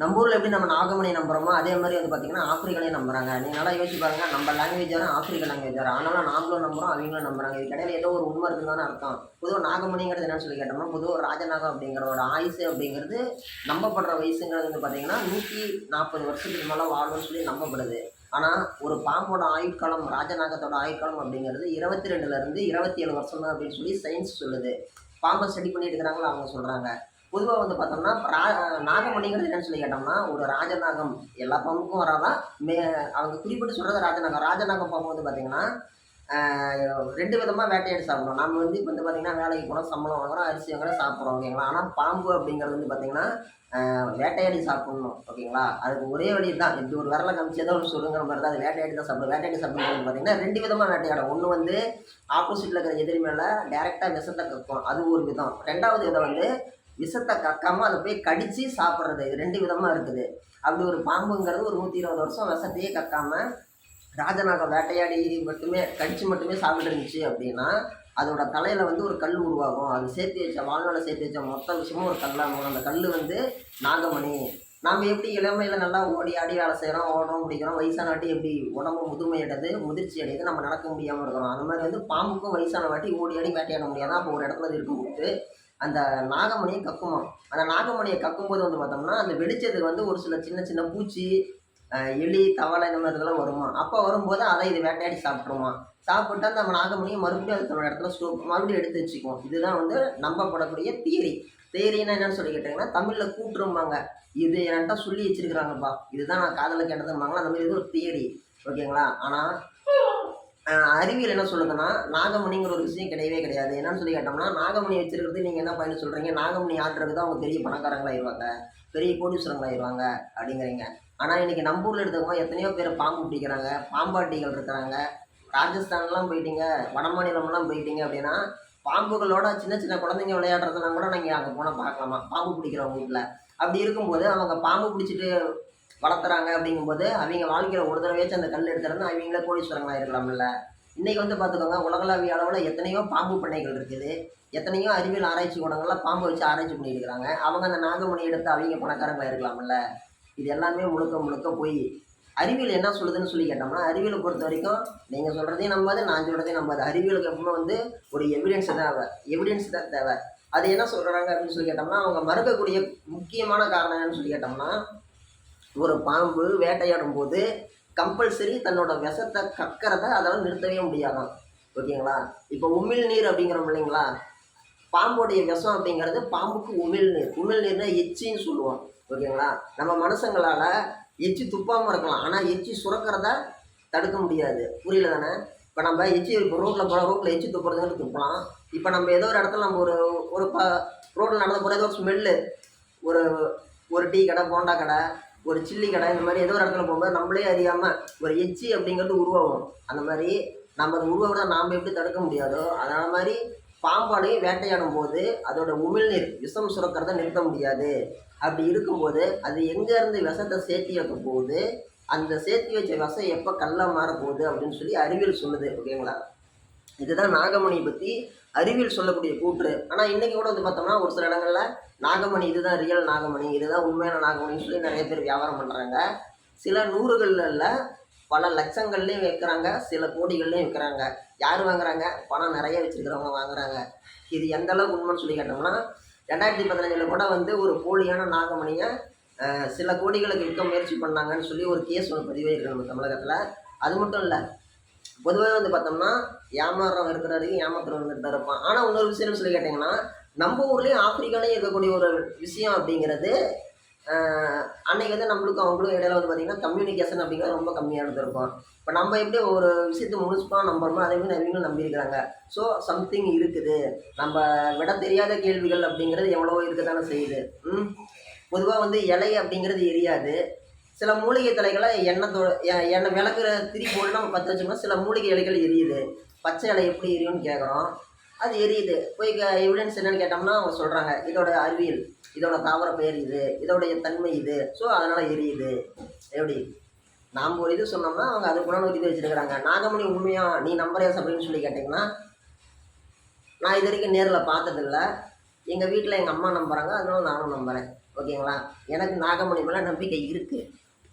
நம்ம ஊரில் எப்படி நம்ம நாகமணி நம்புகிறோமோ அதே மாதிரி வந்து பார்த்திங்கன்னா ஆப்பிரிக்கலையும் நம்புறாங்க. நீங்கள் நல்லா யோசிச்சு பாருங்கள், நம்ம லாங்குவேஜ் வேறு ஆப்பிரிக்கா லாங்குவேஜ் வேறு. ஆனாலும் நாமளும் நம்புகிறோம், அவங்களும் நம்புறாங்க. இது கிடையாது, ஏதோ ஒரு உண்மை இருக்குன்னு தானே அர்த்தம். பொதுவாக நாகமணிங்கிறது என்னன்னு சொல்லி கேட்டோம்னா, பொதுவாக ராஜநாகம் அப்படிங்கிறதோட ஆயுசு அப்படிங்கிறது நம்பப்படுற வயசுங்கிறது வந்து பார்த்திங்கன்னா 140 வருஷத்துக்கு மேலே வாழும்னு சொல்லி நம்பப்படுது. ஆனால் ஒரு பாம்போட ஆயுட்காலம், ராஜநாகத்தோட ஆயுட்காலம் அப்படிங்கிறது 22லேருந்து 27 வருஷம் தான் அப்படின்னு சொல்லி சயின்ஸ் சொல்லுது. பாம்பை ஸ்டடி பண்ணிட்டு இருக்கிறாங்களோ அவங்க சொல்கிறாங்க. பொதுவாக வந்து பார்த்தோம்னா நாகமணிங்கிறது என்னன்னு சொல்லி கேட்டோம்னா, ஒரு ராஜநாகம் எல்லா பாம்புக்கும் வராதான். அவங்க குறிப்பிட்டு சொல்கிறது ராஜநாகம். ராஜநாகம் பாம்பு வந்து பார்த்திங்கன்னா 2 விதமாக வேட்டையாடி சாப்பிடுவோம். நம்ம வந்து இப்போ வந்து பார்த்திங்கன்னா வேலைக்கு போனால் சம்பளம் வாங்குறோம், அரிசி வாங்குறோம், சாப்பிட்றோம், ஓகேங்களா. ஆனால் பாம்பு அப்படிங்கிறது வந்து பார்த்திங்கன்னா வேட்டையாடி சாப்பிட்ணும், ஓகேங்களா. அதுக்கு ஒரே வழி தான், இப்படி ஒரு விரலை காமிச்சு ஏதோ ஒரு சொல்லுங்கிற மாதிரி தான். அது வேட்டையாடி தான் சாப்பிடும். வேட்டையாடி சாப்பிடும்போது பார்த்திங்கன்னா 2 விதமாக வேட்டையாடும். ஒன்று வந்து ஆப்போசிட்டில் இருக்கிற எதிரி மேலே டேரெக்டாக விஷத்தை கக்கும், அது ஒரு விதம். 2வது விதம் வந்து விஷத்தை கக்காமல் அதை போய் கடித்து சாப்பிட்றது. இது 2 விதமாக இருக்குது. அப்படி ஒரு பாம்புங்கிறது ஒரு 120 வருஷம் விஷத்தையே கக்காமல் ராஜநாகம் வேட்டையாடி மட்டுமே கடித்து மட்டுமே சாப்பிட்டு இருந்துச்சு அப்படின்னா, அதோட தலையில் வந்து ஒரு கல் உருவாகும். அது சேர்த்து வச்ச வாழ்நாளை சேர்த்து வச்ச மொத்த விஷயமும் ஒரு கல்லாகும். அந்த கல் வந்து நாகமணி. நாம் எப்படி இளமையில் நல்லா ஓடி ஆடி வேலை செய்கிறோம், ஓடுறோம், பிடிக்கிறோம், வயசான வாட்டி எப்படி உடம்பு முதுமை அடையுது, முதிர்ச்சி அடையுது, நம்ம நடக்க முடியாமல் இருக்கிறோம். அந்த மாதிரி வந்து பாம்புக்கும் வயசான வாட்டி ஓடி ஆடி வேட்டையாட முடியாது. அப்போ ஒரு இடத்துல இருக்கும்போது அந்த நாகமணியை கக்குமா. அந்த நாகமணியை கக்கும்போது வந்து பார்த்தோம்னா, அந்த வெளிச்சத்துக்கு வந்து ஒரு சில சின்ன சின்ன பூச்சி, எலி, தவளை இந்த மாதிரி இதெல்லாம் வருமா. அப்போ வரும்போது அதை இது வேட்டையாடி சாப்பிட்ருமா. சாப்பிட்டா அந்த நாகமணியை மறுபடியும் அது தன்னோட இடத்துல மறுபடியும் எடுத்து வச்சுக்குவோம். இதுதான் வந்து நம்பப்படக்கூடிய தியரி. தியரின்னா என்னன்னு சொல்லி கேட்டிங்கன்னா, தமிழில் கூட்டுரும்பாங்க. இது என்கிட்ட சொல்லி வச்சிருக்கிறாங்கப்பா, இதுதான் நான் காதில் கேட்டதும்பாங்களா. அந்த மாதிரி இது ஒரு தியரி, ஓகேங்களா. ஆனால் அறிவியல் என்ன சொல்லுதுன்னா, நாகமணிங்கிற ஒரு விஷயம் கிடையவே கிடையாது. என்னன்னு சொல்லி கேட்டோம்னா, நாகமணி வச்சிருக்கிறது நீங்கள் என்ன பயன்னு சொல்கிறீங்க, நாகமணி ஆடுறது அவங்க பெரிய பணக்காரங்களாகிடுவாங்க, பெரிய கோடீஸ்வரங்களாகிடுவாங்க அப்படிங்கிறீங்க. ஆனால் இன்றைக்கி நம்ம ஊரில் எடுத்துக்கோங்க, எத்தனையோ பேர் பாம்பு பிடிக்கிறாங்க, பாம்பாட்டிகள் இருக்கிறாங்க. ராஜஸ்தான்லாம் போயிட்டீங்க, வட மாநிலம்லாம் போயிட்டீங்க அப்படின்னா, பாம்புகளோட சின்ன சின்ன குழந்தைங்க விளையாடுறதுலாம் கூட நீங்கள் அங்கே போனால் பார்க்கலாமா, பாம்பு பிடிக்கிறவங்க வீட்டில். அப்படி இருக்கும்போது அவங்க பாம்பு பிடிச்சிட்டு வளர்த்துறாங்க அப்படிங்கும்போது, அவங்க வாழ்க்கையில் ஒரு தடவையாச்சும் அந்த கல் எடுத்துறதுனா அவங்களே கோடீஸ்வரங்களாக இருக்கலாம்ல. இன்றைக்கி வந்து பார்த்துக்கோங்க, உலகளாவிய அளவில் எத்தனையோ பாம்பு பண்ணைகள் இருக்குது, எத்தனையோ அறிவியல் ஆராய்ச்சி கூடங்கள்லாம் பாம்பை வச்சு ஆராய்ச்சி பண்ணிட்டு இருக்கிறாங்க. அவங்க அந்த நாகமணி எடுத்து அவங்க பணக்காரங்களாக இருக்கலாம்ல. இது எல்லாமே முழுக்க முழுக்க போய் அறிவியல் என்ன சொல்லுதுன்னு சொல்லி கேட்டோம்னா, அறிவியலை பொறுத்த வரைக்கும் நீங்கள் சொல்கிறதையும் நம்பாது, நான் சொல்கிறதையும் நம்பாது. அறிவியலுக்கு எப்பவுமே வந்து ஒரு எவிடன்ஸ் தான் தேவை. அது என்ன சொல்கிறாங்க அப்படின்னு சொல்லி கேட்டோம்னா, அவங்க மறுக்கக்கூடிய முக்கியமான காரணம் என்னன்னு சொல்லி கேட்டோம்னா, ஒரு பாம்பு வேட்டையாடும் போது கம்பல்சரி தன்னோட விஷத்தை கக்கிறத அதெல்லாம் நிறுத்தவே முடியாதான், ஓகேங்களா. இப்போ உமிழ்நீர் அப்படிங்கிறோம் இல்லைங்களா, பாம்போடைய விஷம் அப்படிங்கிறது பாம்புக்கு உமிழ்நீர். உமிழ்நீர்னா எச்சின்னு சொல்லுவோம், ஓகேங்களா. நம்ம மனுஷங்களால் எச்சி துப்பாமல் இருக்கலாம், ஆனால் எச்சி சுரக்கிறத தடுக்க முடியாது. புரியல தானே. இப்போ நம்ம எச்சி இப்போ ரோட்டில் எச்சி துப்புறதுன்னு துப்பலாம். இப்போ நம்ம ஏதோ ஒரு இடத்துல நம்ம ஒரு ரோட்டில் நடந்த போகிற ஏதோ ஒரு ஸ்மெல்லு, ஒரு ஒரு டீ கடை, போண்டா கடை, ஒரு சில்லி கடை, இந்த மாதிரி ஏதோ ஒரு இடத்துல போகும்போது நம்மளே அறியாமல் ஒரு எச்சி அப்படிங்கிறது உருவாகும். அந்த மாதிரி நம்ம அது உருவாக நாம் எப்படி தடுக்க முடியாதோ, அதனால் மாதிரி பாம்பாலையும் வேட்டையாடும் போது அதோட உமிழ்நீர் விஷம் சுரக்கிறத நிறுத்த முடியாது. அப்படி இருக்கும்போது அது எங்கேருந்து விஷத்தை சேர்த்தி வைக்க போகுது, அந்த சேர்த்தி வச்ச விஷம் எப்போ கல்லாக மாறப்போகுது அப்படின்னு சொல்லி அறிவியல் சொல்லுது, ஓகேங்களா. இதுதான் நாகமணி பற்றி அறிவியல் சொல்லக்கூடிய கூற்று. ஆனால் இன்றைக்கி கூட வந்து பார்த்தோம்னா ஒரு சில இடங்களில் நாகமணி இதுதான் ரியல் நாகமணி, இதுதான் உண்மையான நாகமணின்னு சொல்லி நிறைய பேர் வியாபாரம் பண்ணுறாங்க. சில நூறுகளில் பல லட்சங்கள்லேயும் விற்கிறாங்க, சில கோடிகள்லேயும் விற்கிறாங்க. யார் வாங்குறாங்க, பணம் நிறைய வச்சுருக்கிறவங்க வாங்குறாங்க. இது எந்த அளவுக்கு உண்மைன்னு சொல்லி கேட்டோம்னா, 2015 கூட வந்து ஒரு போலியான நாகமணியை சில கோடிகளுக்கு விற்க முயற்சி பண்ணாங்கன்னு சொல்லி ஒரு கேஸ் ஒன்று பதிவாயிருக்கு நம்ம தமிழகத்தில். அது மட்டும் இல்லை, பொதுவாக வந்து பார்த்தோம்னா ஏமாறுறவங்க இருக்கிறாரு, ஏமாத்துறவங்க தான் இருப்பான். ஆனால் இன்னொரு விஷயம்னு சொல்லி கேட்டிங்கன்னா, நம்ம ஊர்லேயும் ஆப்பிரிக்காலையும் இருக்கக்கூடிய ஒரு விஷயம் அப்படிங்கிறது, அன்றைக்கி வந்து நம்மளுக்கும் அவங்களுக்கும் இடையில வந்து பார்த்திங்கன்னா கம்யூனிகேஷன் அப்படிங்கிறது ரொம்ப கம்மியானது இருக்கும். இப்போ நம்ம எப்படி ஒரு விஷயத்தை முழுசுப்பாக நம்புறோமோ அதே மாதிரி அவங்களும் நம்பியிருக்கிறாங்க. ஸோ சம்திங் இருக்குது. நம்ம விட தெரியாத கேள்விகள் அப்படிங்கிறது எவ்வளவோ இருக்க தானே செய்யுது. பொதுவாக வந்து இலை அப்படிங்கிறது எரியாது. சில மூலிகை தலைகளை எண்ணெய் விளக்குற திரி போட்டு நம்ம பற்ற வச்சோம்னா சில மூலிகை இலைகள் எரியுது. பச்சை இலை எப்படி எரியும்னு கேட்குறோம், அது எரியுது. போய் எவிடன்ஸ் என்னென்னு கேட்டோம்னா அவங்க சொல்கிறாங்க, இதோட அறிவியல், இதோட தாவர பெயர் இது, இதோடைய தன்மை இது, ஸோ அதனால் எரியுது. எப்படி நாம் ஒரு இது சொன்னோம்னா அவங்க அதுக்குள்ளான ஒரு இது வச்சுருக்கிறாங்க. நாகமணி உண்மையாக நீ நம்புறியாஸ் அப்படின்னு சொல்லி கேட்டிங்கன்னா, நான் இது வரைக்கும் நேரில் பார்த்ததில்ல. எங்கள் வீட்டில் எங்கள் அம்மா நம்புகிறாங்க, அதனால நானும் நம்புகிறேன். ஓகேங்களா? எனக்கு நாகமணி மேலே நம்பிக்கை இருக்குது.